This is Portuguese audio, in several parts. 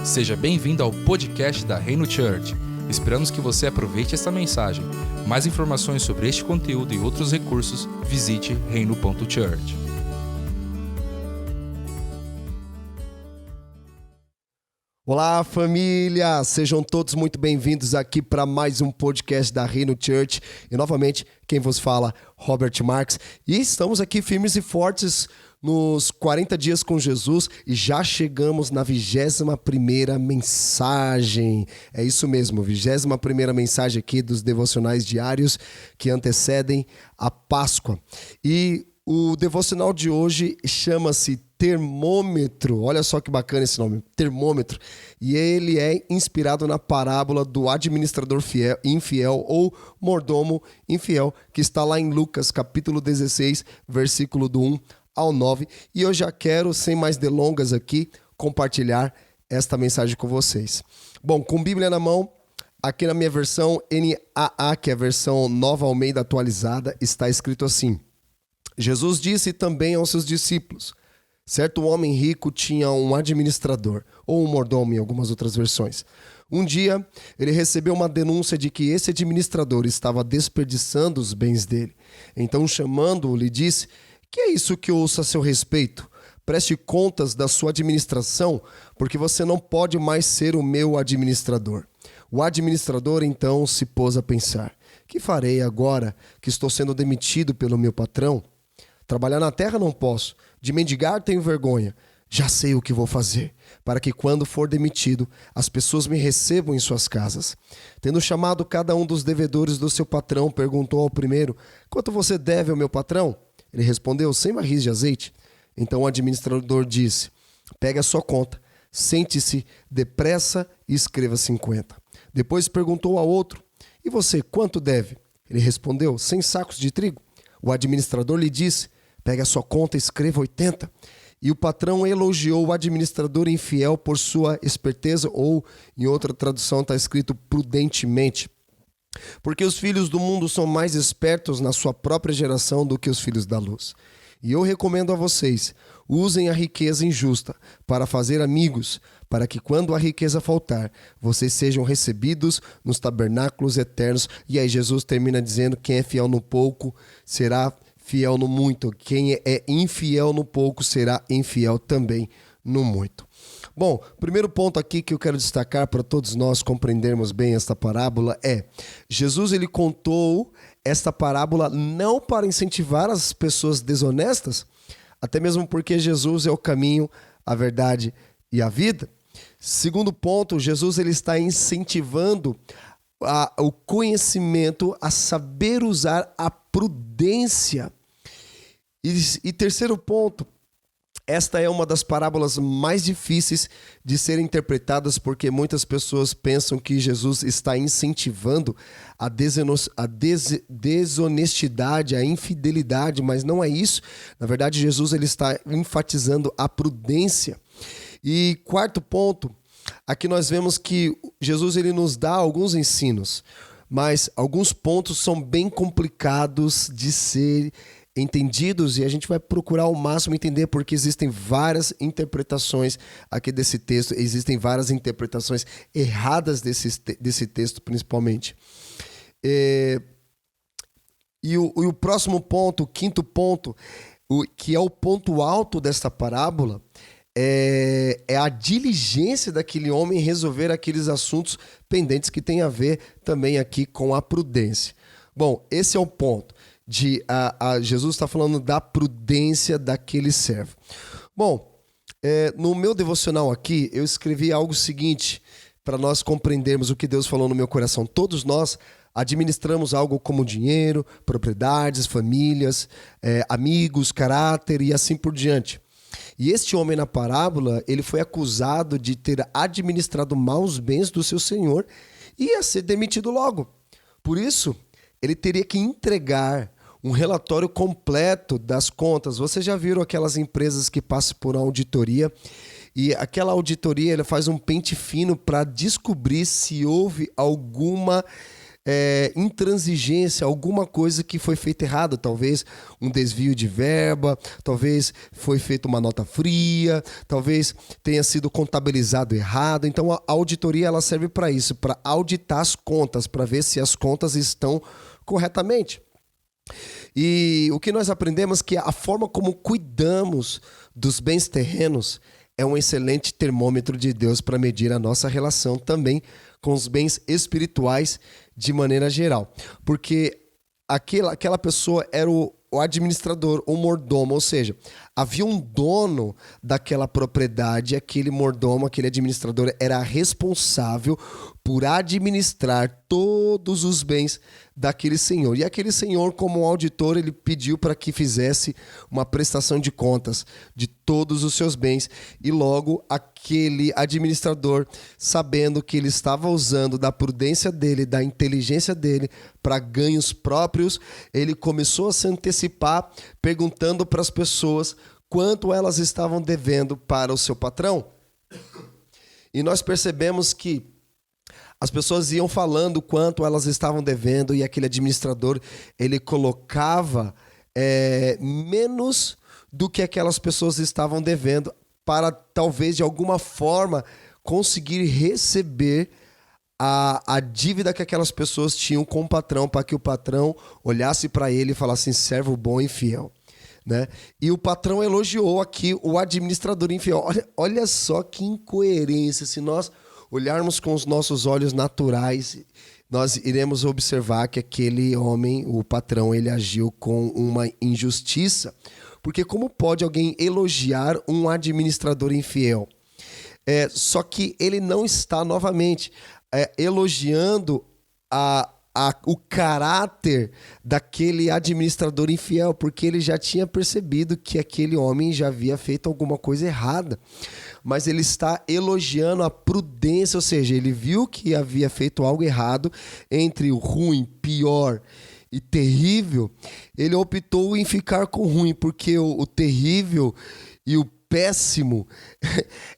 Seja bem-vindo ao podcast da Reino Church. Esperamos que você aproveite esta mensagem. Mais informações sobre este conteúdo e outros recursos, visite reino.church. Olá, família! Sejam todos muito bem-vindos aqui para mais um podcast da Reino Church. E novamente, quem vos fala, Robert Marques. E estamos aqui firmes e fortes nos 40 dias com Jesus e já chegamos na 21ª mensagem. É isso mesmo, 21ª mensagem aqui dos devocionais diários que antecedem a Páscoa. E o devocional de hoje chama-se Termômetro. Olha só que bacana esse nome, Termômetro. E ele é inspirado na parábola do administrador infiel ou mordomo infiel, que está lá em Lucas, capítulo 16, versículo do 1 ao 9. E eu já quero, sem mais delongas aqui, compartilhar esta mensagem com vocês. Bom, com Bíblia na mão, aqui na minha versão NAA, que é a versão Nova Almeida atualizada, está escrito assim: Jesus disse também aos seus discípulos: certo homem rico tinha um administrador, ou um mordomo em algumas outras versões. Um dia, ele recebeu uma denúncia de que esse administrador estava desperdiçando os bens dele. Então, chamando-o, lhe disse: que é isso que eu ouço a seu respeito? Preste contas da sua administração, porque você não pode mais ser o meu administrador. O administrador, então, se pôs a pensar: que farei agora que estou sendo demitido pelo meu patrão? Trabalhar na terra não posso, de mendigar tenho vergonha. Já sei o que vou fazer, para que quando for demitido, as pessoas me recebam em suas casas. Tendo chamado cada um dos devedores do seu patrão, perguntou ao primeiro: quanto você deve ao meu patrão? Ele respondeu: 100 barris de azeite. Então o administrador disse: pegue a sua conta, sente-se depressa e escreva 50. Depois perguntou ao outro: e você, quanto deve? Ele respondeu: 100 sacos de trigo. O administrador lhe disse: pegue a sua conta e escreva 80. E o patrão elogiou o administrador infiel por sua esperteza, ou em outra tradução está escrito prudentemente. Porque os filhos do mundo são mais espertos na sua própria geração do que os filhos da luz. E eu recomendo a vocês: usem a riqueza injusta para fazer amigos, para que quando a riqueza faltar, vocês sejam recebidos nos tabernáculos eternos. E aí Jesus termina dizendo: quem é fiel no pouco será fiel no muito. Quem é infiel no pouco será infiel também no muito. Bom, primeiro ponto aqui que eu quero destacar para todos nós compreendermos bem esta parábola é: Jesus ele contou esta parábola não para incentivar as pessoas desonestas, até mesmo porque Jesus é o caminho, a verdade e a vida. Segundo ponto, Jesus ele está incentivando o conhecimento, a saber usar a prudência. E terceiro ponto, esta é uma das parábolas mais difíceis de serem interpretadas, porque muitas pessoas pensam que Jesus está incentivando a desonestidade, a infidelidade, mas não é isso. Na verdade, Jesus ele está enfatizando a prudência. E quarto ponto, aqui nós vemos que Jesus ele nos dá alguns ensinos, mas alguns pontos são bem complicados de ser entendidos, e a gente vai procurar ao máximo entender, porque existem várias interpretações aqui desse texto, existem várias interpretações erradas desse texto principalmente. E o próximo ponto, o quinto ponto, que é o ponto alto desta parábola, é a diligência daquele homem em resolver aqueles assuntos pendentes que tem a ver também aqui com a prudência. Bom, esse é o ponto. Jesus está falando da prudência daquele servo. Bom, no meu devocional aqui, eu escrevi algo seguinte, para nós compreendermos o que Deus falou no meu coração. Todos nós administramos algo como dinheiro, propriedades, famílias, amigos, caráter e assim por diante. E este homem na parábola, ele foi acusado de ter administrado mal os bens do seu senhor e ia ser demitido logo. Por isso, ele teria que entregar um relatório completo das contas. Vocês já viram aquelas empresas que passam por uma auditoria e aquela auditoria ela faz um pente fino para descobrir se houve alguma intransigência, alguma coisa que foi feita errada, talvez um desvio de verba, talvez foi feita uma nota fria, talvez tenha sido contabilizado errado. Então a auditoria ela serve para isso, para auditar as contas, para ver se as contas estão corretamente. E o que nós aprendemos é que a forma como cuidamos dos bens terrenos é um excelente termômetro de Deus para medir a nossa relação também com os bens espirituais de maneira geral. Porque aquela pessoa era o administrador, o mordomo, ou seja, havia um dono daquela propriedade, aquele mordomo, aquele administrador era responsável por administrar todos os bens daquele senhor. E aquele senhor, como auditor, ele pediu para que fizesse uma prestação de contas de todos os seus bens. E logo, aquele administrador, sabendo que ele estava usando da prudência dele, da inteligência dele, para ganhos próprios, ele começou a se antecipar, perguntando para as pessoas quanto elas estavam devendo para o seu patrão. E nós percebemos que as pessoas iam falando quanto elas estavam devendo e aquele administrador, ele colocava menos do que aquelas pessoas estavam devendo para talvez de alguma forma conseguir receber a dívida que aquelas pessoas tinham com o patrão, para que o patrão olhasse para ele e falasse assim, servo bom e fiel. Né? E o patrão elogiou aqui o administrador infiel. Olha só que incoerência. Se nós olharmos com os nossos olhos naturais, nós iremos observar que aquele homem, o patrão, ele agiu com uma injustiça. Porque como pode alguém elogiar um administrador infiel? Só que ele não está novamente elogiando o caráter daquele administrador infiel, porque ele já tinha percebido que aquele homem já havia feito alguma coisa errada. Mas ele está elogiando a prudência, ou seja, ele viu que havia feito algo errado entre o ruim, pior e terrível. Ele optou em ficar com o ruim, porque o terrível e o péssimo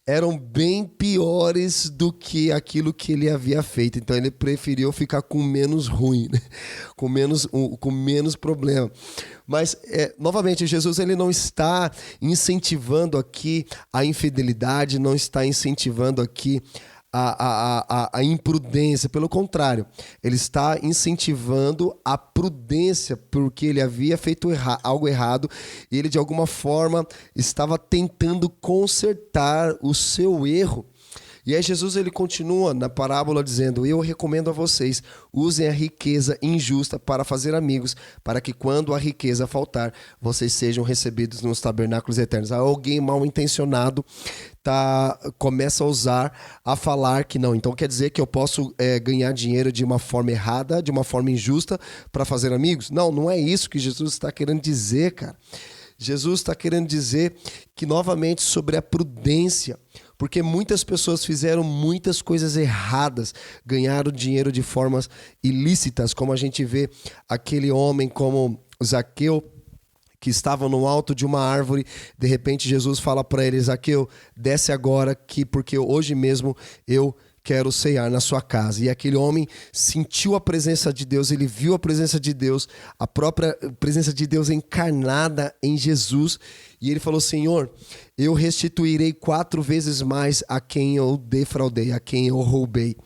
eram bem piores do que aquilo que ele havia feito. Então ele preferiu ficar com menos ruim, né? com menos problema. Mas, novamente, Jesus ele não está incentivando aqui a infidelidade, não está incentivando aqui a imprudência. Pelo contrário, ele está incentivando a prudência, porque ele havia feito algo errado e ele, de alguma forma, estava tentando consertar o seu erro. E aí Jesus ele continua na parábola dizendo, eu recomendo a vocês, usem a riqueza injusta para fazer amigos, para que quando a riqueza faltar, vocês sejam recebidos nos tabernáculos eternos. Alguém mal intencionado começa a falar que não. Então quer dizer que eu posso ganhar dinheiro de uma forma errada, de uma forma injusta para fazer amigos? Não, não é isso que Jesus está querendo dizer, cara. Jesus está querendo dizer que, novamente, sobre a prudência, porque muitas pessoas fizeram muitas coisas erradas, ganharam dinheiro de formas ilícitas, como a gente vê aquele homem como Zaqueu, que estava no alto de uma árvore. De repente Jesus fala para ele, Zaqueu, desce agora aqui, porque hoje mesmo eu quero ceiar na sua casa. E aquele homem sentiu a presença de Deus, ele viu a presença de Deus, a própria presença de Deus encarnada em Jesus, e ele falou, Senhor, eu restituirei 4 vezes mais a quem eu defraudei, a quem eu roubei.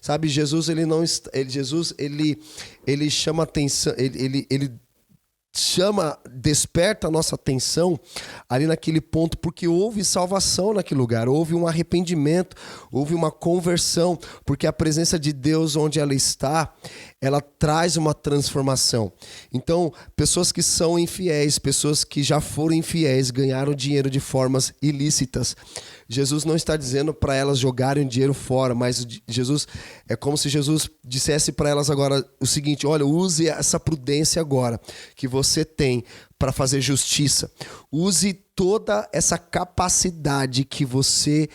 Sabe, Jesus ele chama atenção, ele desperta a nossa atenção ali naquele ponto, porque houve salvação naquele lugar, houve um arrependimento, houve uma conversão, porque a presença de Deus onde ela está, ela traz uma transformação. Então, pessoas que são infiéis, pessoas que já foram infiéis, ganharam dinheiro de formas ilícitas. Jesus não está dizendo para elas jogarem o dinheiro fora, mas é como se Jesus dissesse para elas agora o seguinte, olha, use essa prudência agora que você tem para fazer justiça. Use toda essa capacidade que você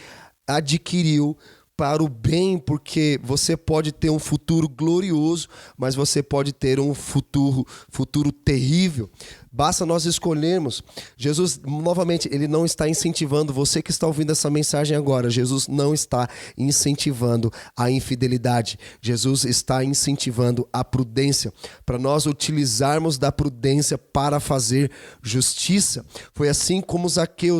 adquiriu para o bem, porque você pode ter um futuro glorioso, mas você pode ter um futuro terrível. Basta nós escolhermos. Jesus, novamente, ele não está incentivando, você que está ouvindo essa mensagem agora, Jesus não está incentivando a infidelidade. Jesus está incentivando a prudência, para nós utilizarmos da prudência para fazer justiça. Foi assim como Zaqueu,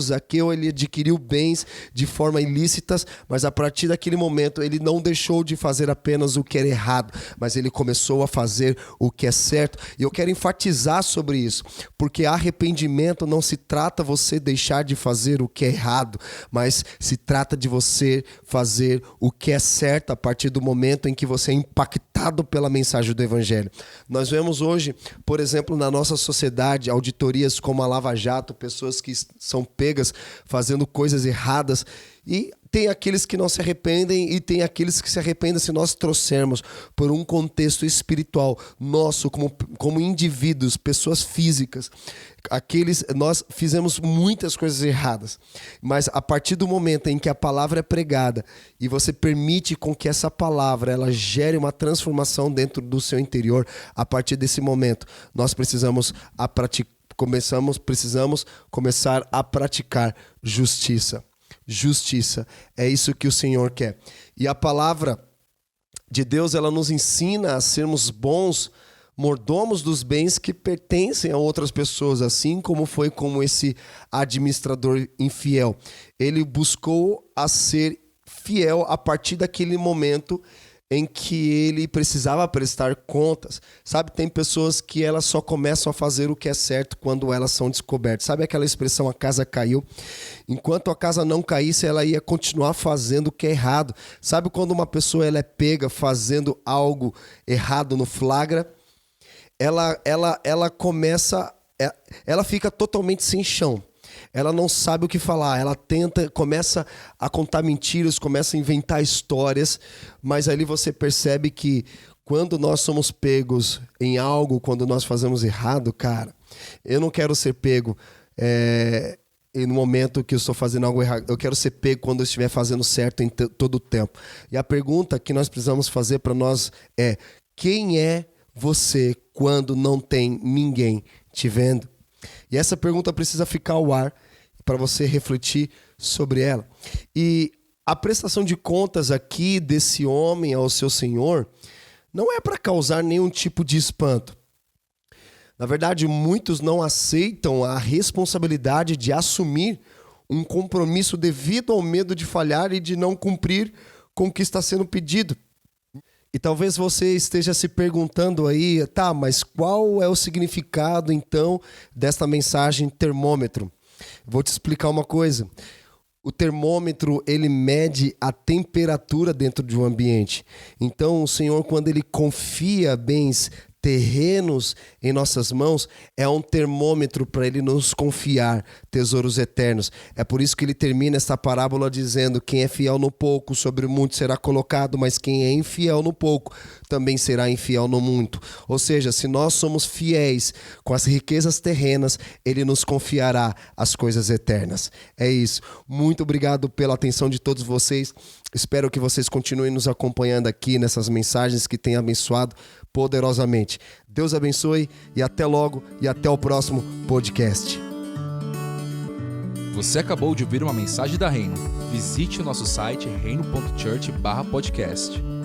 ele adquiriu bens de forma ilícitas, mas a partir daquele momento ele não deixou de fazer apenas o que era errado, mas ele começou a fazer o que é certo. E eu quero enfatizar sobre isso, porque arrependimento não se trata você deixar de fazer o que é errado, mas se trata de você fazer o que é certo a partir do momento em que você é impactado pela mensagem do Evangelho. Nós vemos hoje, por exemplo, na nossa sociedade, auditorias como a Lava Jato, pessoas que são pegas fazendo coisas erradas, e tem aqueles que não se arrependem e tem aqueles que se arrependem se nós trouxermos por um contexto espiritual nosso, como indivíduos, pessoas físicas. Nós fizemos muitas coisas erradas, mas a partir do momento em que a palavra é pregada e você permite com que essa palavra ela gere uma transformação dentro do seu interior, a partir desse momento nós precisamos começar a praticar justiça. Justiça, é isso que o Senhor quer. E a palavra de Deus, ela nos ensina a sermos bons mordomos dos bens que pertencem a outras pessoas, assim como foi com esse administrador infiel. Ele buscou a ser fiel a partir daquele momento em que ele precisava prestar contas. Sabe, tem pessoas que elas só começam a fazer o que é certo quando elas são descobertas. Sabe aquela expressão, a casa caiu? Enquanto a casa não caísse, ela ia continuar fazendo o que é errado. Sabe quando uma pessoa ela é pega fazendo algo errado no flagra? Ela fica totalmente sem chão. Ela não sabe o que falar, ela começa a contar mentiras, começa a inventar histórias, mas ali você percebe que quando nós somos pegos em algo, quando nós fazemos errado, cara, eu não quero ser pego no momento que eu estou fazendo algo errado, eu quero ser pego quando eu estiver fazendo certo em todo o tempo. E a pergunta que nós precisamos fazer para nós é: quem é você quando não tem ninguém te vendo? E essa pergunta precisa ficar ao ar para você refletir sobre ela. E a prestação de contas aqui desse homem ao seu senhor não é para causar nenhum tipo de espanto. Na verdade, muitos não aceitam a responsabilidade de assumir um compromisso devido ao medo de falhar e de não cumprir com o que está sendo pedido. E talvez você esteja se perguntando aí, tá, mas qual é o significado então desta mensagem termômetro? Vou te explicar uma coisa. O termômetro, ele mede a temperatura dentro de um ambiente. Então, o Senhor, quando ele confia bens terrenos em nossas mãos, é um termômetro para ele nos confiar tesouros eternos. É por isso que ele termina essa parábola dizendo: quem é fiel no pouco, sobre muito será colocado, mas quem é infiel no pouco, também será infiel no muito. Ou seja, se nós somos fiéis com as riquezas terrenas, ele nos confiará as coisas eternas. É isso. Muito obrigado pela atenção de todos vocês. Espero que vocês continuem nos acompanhando aqui nessas mensagens que têm abençoado poderosamente. Deus abençoe e até logo e até o próximo podcast. Você acabou de ouvir uma mensagem da Reino. Visite o nosso site reino.church/podcast.